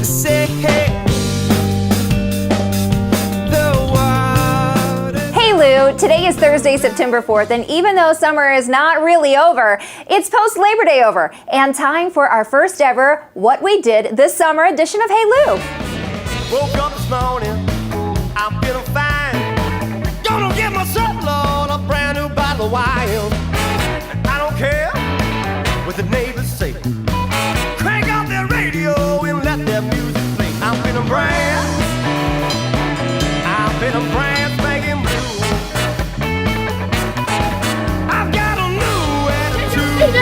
say, hey. Hey Lou, today is Thursday, September 4th, and even though summer is not really over, it's post-Labor Day over, and time for our first ever What We Did This Summer edition of Hey Lou. Woke up this morning, I'm feeling fine. Gonna get myself, Lord, a brand new bottle of wine. And I don't care what the neighbors say. Crank out their radio and let their music play. I'm feeling brand spanking blue. I've got a new attitude.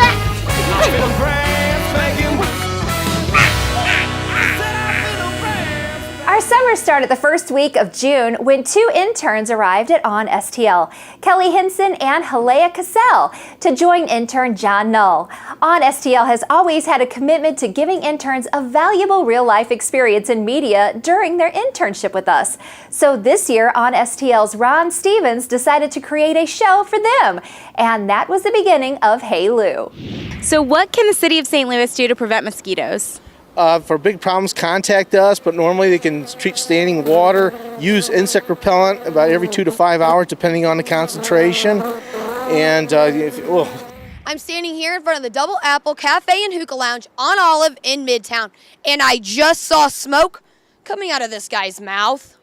I'm feeling brand spanking blue. Our summer started the first week of June when two interns arrived at On STL, Kelly Henson and Halea Cassell, to join intern John Null. On STL has always had a commitment to giving interns a valuable real-life experience in media during their internship with us. So this year, On STL's Ron Stevens decided to create a show for them, and that was the beginning of Hey Lou. So what can the city of St. Louis do to prevent mosquitoes? For big problems, contact us, but normally they can treat standing water, use insect repellent about every 2 to 5 hours depending on the concentration. And I'm standing here in front of the Double Apple Cafe and Hookah Lounge on Olive in Midtown, and I just saw smoke coming out of this guy's mouth.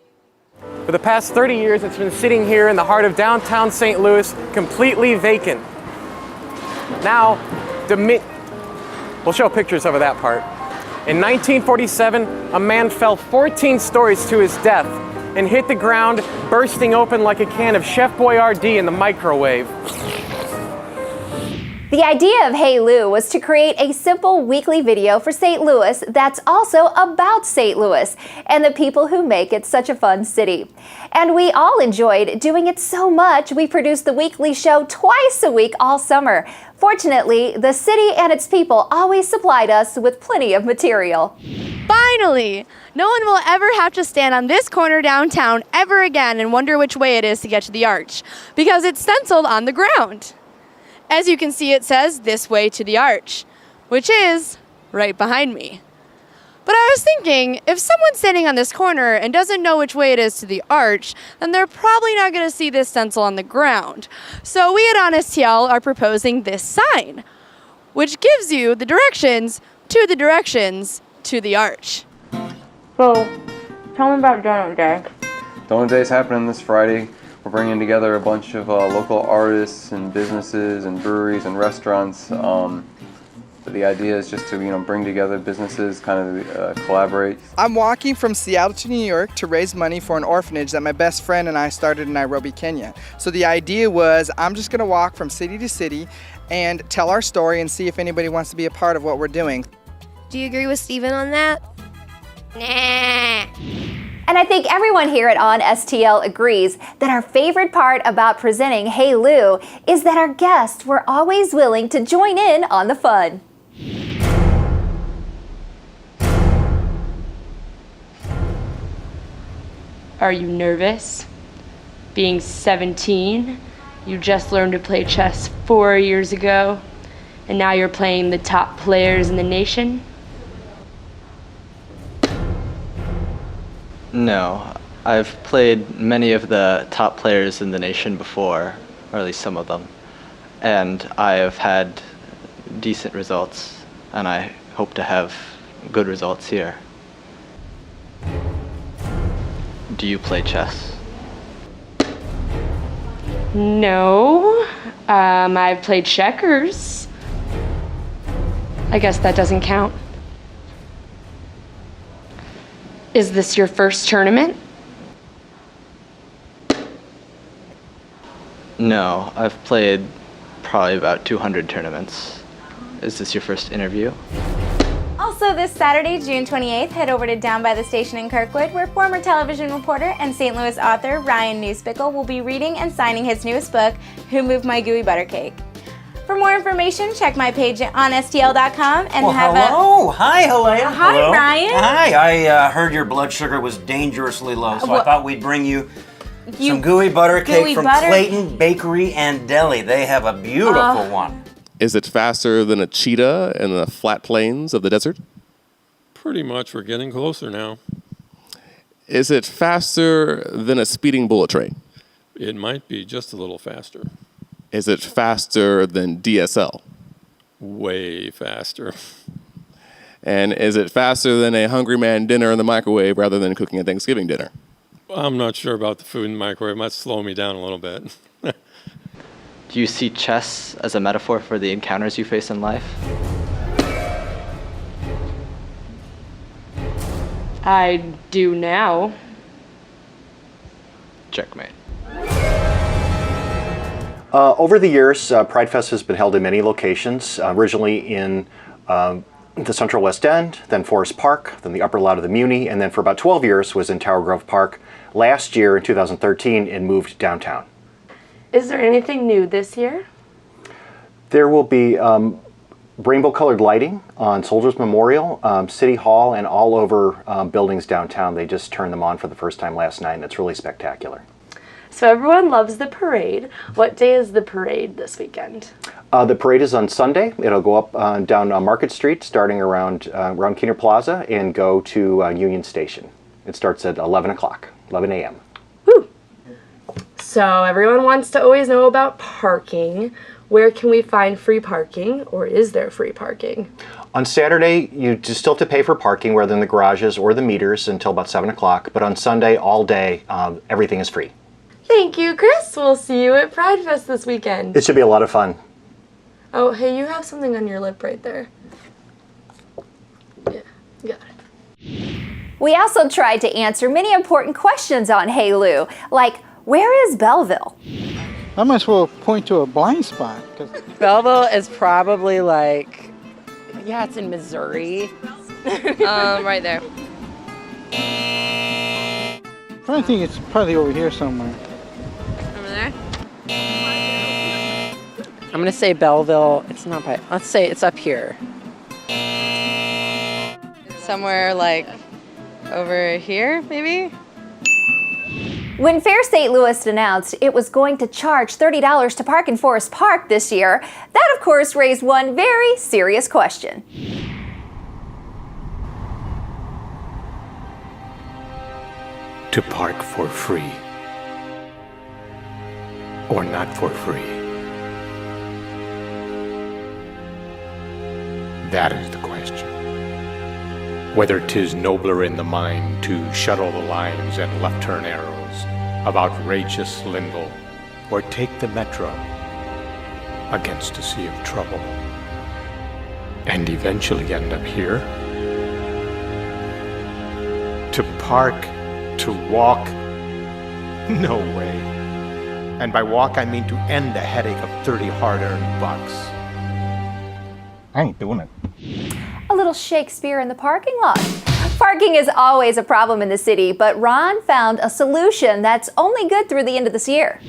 For the past 30 years, it's been sitting here in the heart of downtown St. Louis, completely vacant. Now, we'll show pictures of that part. In 1947, a man fell 14 stories to his death and hit the ground, bursting open like a can of Chef Boyardee in the microwave. The idea of Hey Lou was to create a simple weekly video for St. Louis that's also about St. Louis and the people who make it such a fun city. And we all enjoyed doing it so much, we produced the weekly show twice a week all summer. Fortunately, the city and its people always supplied us with plenty of material. Finally! No one will ever have to stand on this corner downtown ever again and wonder which way it is to get to the arch, because it's stenciled on the ground. As you can see, it says, "This way to the arch," which is right behind me. But I was thinking, if someone's standing on this corner and doesn't know which way it is to the arch, then they're probably not going to see this stencil on the ground. So we at On STL are proposing this sign, which gives you the directions to the arch. So, tell me about Donut Day. Donut Day is happening this Friday. We're bringing together a bunch of local artists and businesses and breweries and restaurants. But the idea is just to bring together businesses, kind of collaborate. I'm walking from Seattle to New York to raise money for an orphanage that my best friend and I started in Nairobi, Kenya. So the idea was I'm just going to walk from city to city and tell our story and see if anybody wants to be a part of what we're doing. Do you agree with Steven on that? Nah. And I think everyone here at On STL agrees that our favorite part about presenting Hey Lou is that our guests were always willing to join in on the fun. Are you nervous? Being 17, you just learned to play chess 4 years ago, and now you're playing the top players in the nation? No, I've played many of the top players in the nation before, or at least some of them, and I have had decent results, and I hope to have good results here. Do you play chess? No, I've played checkers. I guess that doesn't count. Is this your first tournament? No, I've played probably about 200 tournaments. Is this your first interview? Also this Saturday, June 28th, head over to Down by the Station in Kirkwood, where former television reporter and St. Louis author Ryan Newspickle will be reading and signing his newest book, Who Moved My Gooey Butter Cake. For more information, check my page at onstl.com and hello. Hi, Halea. Hi, hello. Ryan. Hi. I heard your blood sugar was dangerously low, so I thought we'd bring you some gooey butter cake from Clayton Bakery and Deli. They have a beautiful one. Is it faster than a cheetah in the flat plains of the desert? Pretty much. We're getting closer now. Is it faster than a speeding bullet train? It might be just a little faster. Is it faster than DSL? Way faster. And is it faster than a hungry man dinner in the microwave rather than cooking a Thanksgiving dinner? I'm not sure about the food in the microwave. It might slow me down a little bit. Do you see chess as a metaphor for the encounters you face in life? I do now. Checkmate. Over the years, Pride Fest has been held in many locations, originally in the Central West End, then Forest Park, then the upper lot of the Muni, and then for about 12 years was in Tower Grove Park. Last year, in 2013, it moved downtown. Is there anything new this year? There will be rainbow-colored lighting on Soldiers Memorial, City Hall, and all over buildings downtown. They just turned them on for the first time last night, and it's really spectacular. So everyone loves the parade. What day is the parade this weekend? The parade is on Sunday. It'll go up down Market Street, starting around Keener Plaza, and go to Union Station. It starts at 11 o'clock, 11 a.m. So everyone wants to always know about parking. Where can we find free parking, or is there free parking? On Saturday, you just still have to pay for parking, whether in the garages or the meters, until about 7 o'clock. But on Sunday, all day, everything is free. Thank you, Chris. We'll see you at Pride Fest this weekend. It should be a lot of fun. Oh, hey, you have something on your lip right there. Yeah, got it. We also tried to answer many important questions on Hey Lou, like, where is Belleville? I might as well point to a blind spot. Belleville is probably like, yeah, it's in Missouri. Right there. I think it's probably over here somewhere. Over there? I'm gonna say Belleville. It's not by, let's say it's up here. Somewhere like over here, maybe? When Fair St. Louis announced it was going to charge $30 to park in Forest Park this year, that of course raised one very serious question. To park for free or not for free? That is the question. Whether 'tis nobler in the mind to shuttle the lines and left turn arrows of outrageous Linville, or take the metro against a sea of trouble and eventually end up here? To park, to walk? No way. And by walk, I mean to end the headache of 30 hard-earned bucks. I ain't doing it. A little Shakespeare in the parking lot. Parking is always a problem in the city, but Ron found a solution that's only good through the end of this year.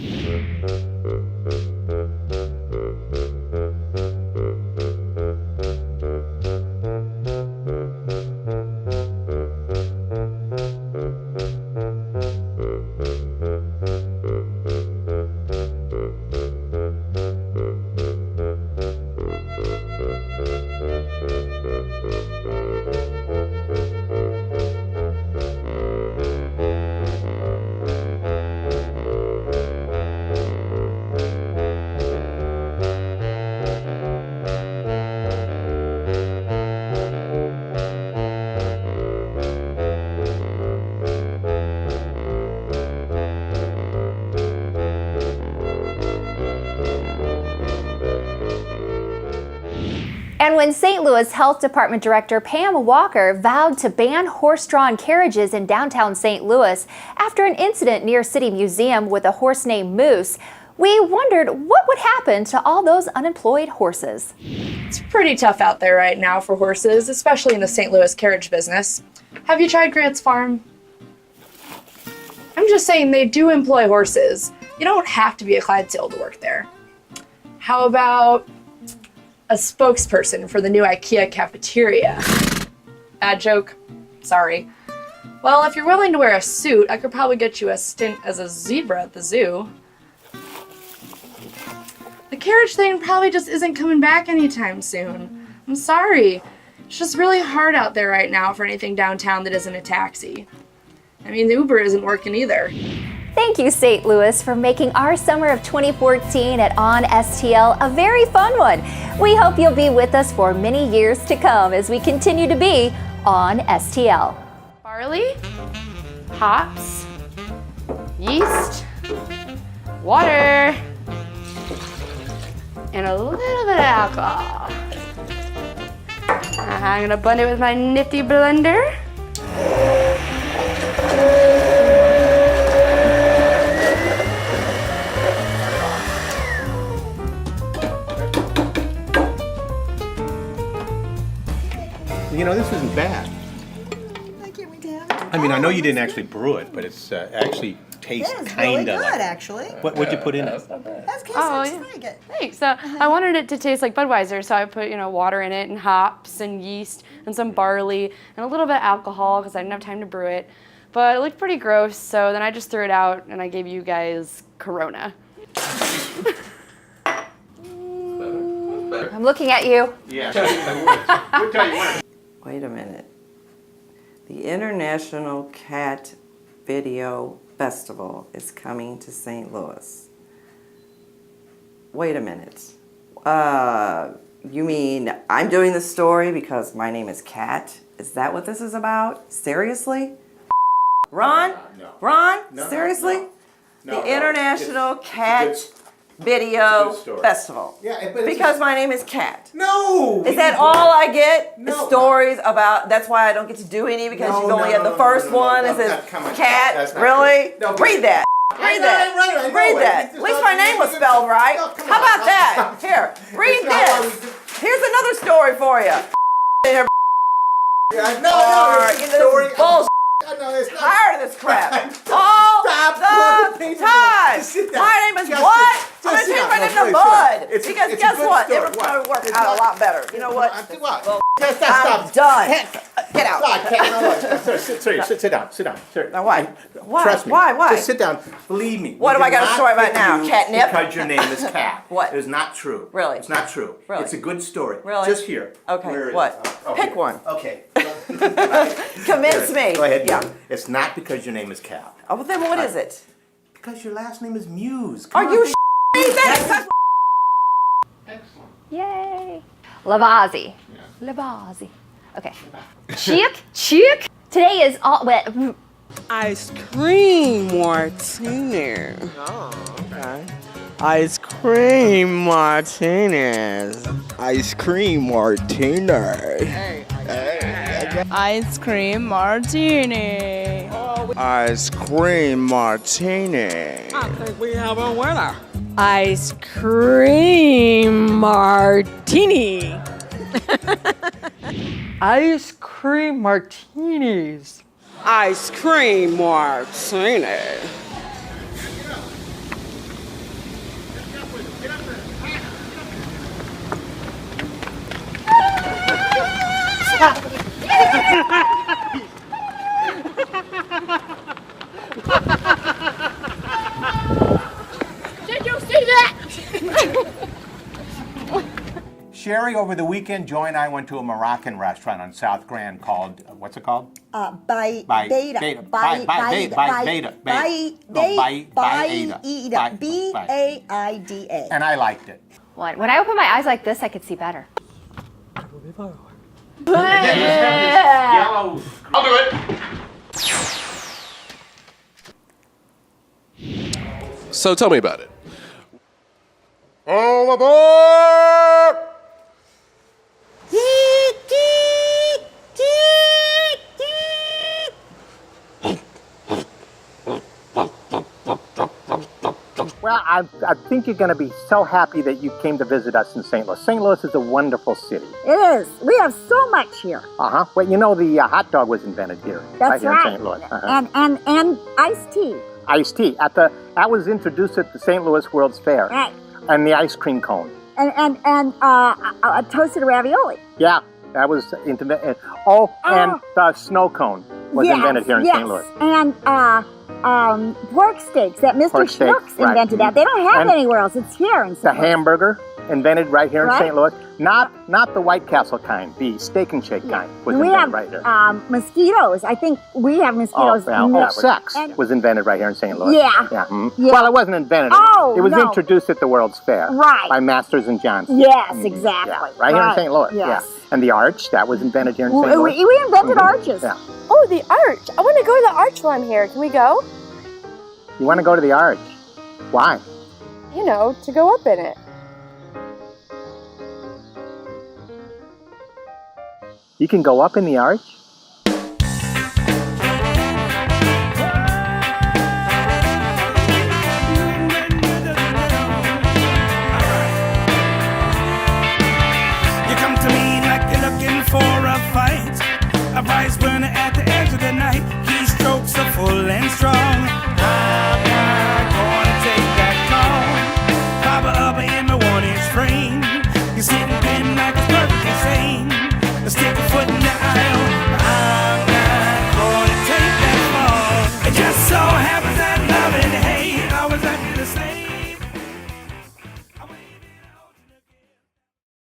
And when St. Louis Health Department Director Pam Walker vowed to ban horse-drawn carriages in downtown St. Louis after an incident near City Museum with a horse named Moose, we wondered what would happen to all those unemployed horses. It's pretty tough out there right now for horses, especially in the St. Louis carriage business. Have you tried Grant's Farm? I'm just saying they do employ horses. You don't have to be a Clydesdale to work there. How about a spokesperson for the new IKEA cafeteria? Bad joke? Sorry. Well, if you're willing to wear a suit, I could probably get you a stint as a zebra at the zoo. The carriage thing probably just isn't coming back anytime soon. I'm sorry. It's just really hard out there right now for anything downtown that isn't a taxi. I mean, the Uber isn't working either. Thank you, St. Louis, for making our summer of 2014 at On STL a very fun one. We hope you'll be with us for many years to come as we continue to be On STL. Barley, hops, yeast, water, and a little bit of alcohol. I'm gonna blend it with my nifty blender. You know, this isn't bad. I mean, I know you didn't actually brew it, but it's actually tastes kind of like. Actually. What'd you put in it? That's good. Oh, yeah. Very good. Thanks. So I wanted it to taste like Budweiser, so I put, water in it and hops and yeast and some barley and a little bit of alcohol because I didn't have time to brew it. But it looked pretty gross, so then I just threw it out and I gave you guys Corona. I'm looking at you. Yeah. Wait a minute. The International Cat Video Festival is coming to St. Louis. Wait a minute. You mean I'm doing this story because my name is Cat? Is that what this is about? Seriously? Ron? No. Ron? No, Seriously? No, The International Cat Video Festival. Yeah, but because my name is Cat. No! Is that all I get? No. The stories about, that's why I don't get to do any because you've only had the first one. It says Cat. Really? Read that. Read that. Read that. At least my name was spelled right. How about that? Here, read this. Here's another story for you. No, bullshit. Tired of this crap. All the time. My name is what? I'm going to change my name to Bud. Because guess what? It would probably work out a lot better. You know what? Well, I'm done. Get out. Sit down. Sir. Now why? Why? Trust me. Why? Just sit down. Believe me. What we do I did got to not story about pick now? you Catnip? Because your name is Cat. What? It is not true. Really? It's not true. Really? It's a good story. Really? Just here. Okay. Where is What? it? Oh, Pick here. one. Okay. Convince me. Go ahead. Yeah. It's not because your name is Cat. Oh, well, then what is it? Because your last name is Muse. Are you me? That's Yay! Lavazzi. Lavazzi. Okay. Chick. Today is all wet. Ice cream martini. Oh, okay. Ice cream martinis. Ice cream martini. Ice cream martini. Ice cream martini. I think we have a winner. Ice cream martini. Ice cream martinis. Ice cream martini. Did you see that? Sherry, over the weekend, Joy and I went to a Moroccan restaurant on South Grand called, what's it called? Baida. Baida. B-A-I-D-A. And I liked it. When I open my eyes like this, I could see better. Yellow. I'll do it. So tell me about it. All aboard! Well, I think you're going to be so happy that you came to visit us in St. Louis. St. Louis is a wonderful city. It is. We have so much here. Uh-huh. Well, you know, the hot dog was invented here. That's here right. in St. Louis. Uh-huh. And iced tea. Iced tea. That was introduced at the St. Louis World's Fair. Right. And the ice cream cone. And toasted ravioli. Yeah, that was invented. And the snow cone was invented here in St. Louis. And pork steaks that Mr. Pork steak, Schnucks invented right. that. They don't have And it anywhere else. It's here in St. The Louis. hamburger invented right here in Right. St. Louis. Not the White Castle kind, the Steak and Shake kind was we invented have right here. mosquitoes. I think we have mosquitoes. Sex And- was invented right here in St. Louis. Yeah. Yeah. Mhm. Yeah. Well, it wasn't invented. Oh, it was no. introduced at the World's Fair. Right. By Masters and Johnson. Yes, exactly. Yeah, right here in St. Louis. Yes. Yeah. And the arch, that was invented here in St. We, Louis. we invented Mhm. arches. Yeah. Oh, the arch. I want to go to the arch while I'm here. Can we go? You want to go to the arch? Why? You know, to go up in it. You can go up in the arch? You come to me like you're looking for a fight. A prize burner at the edge of the night. Keystrokes are full and strong.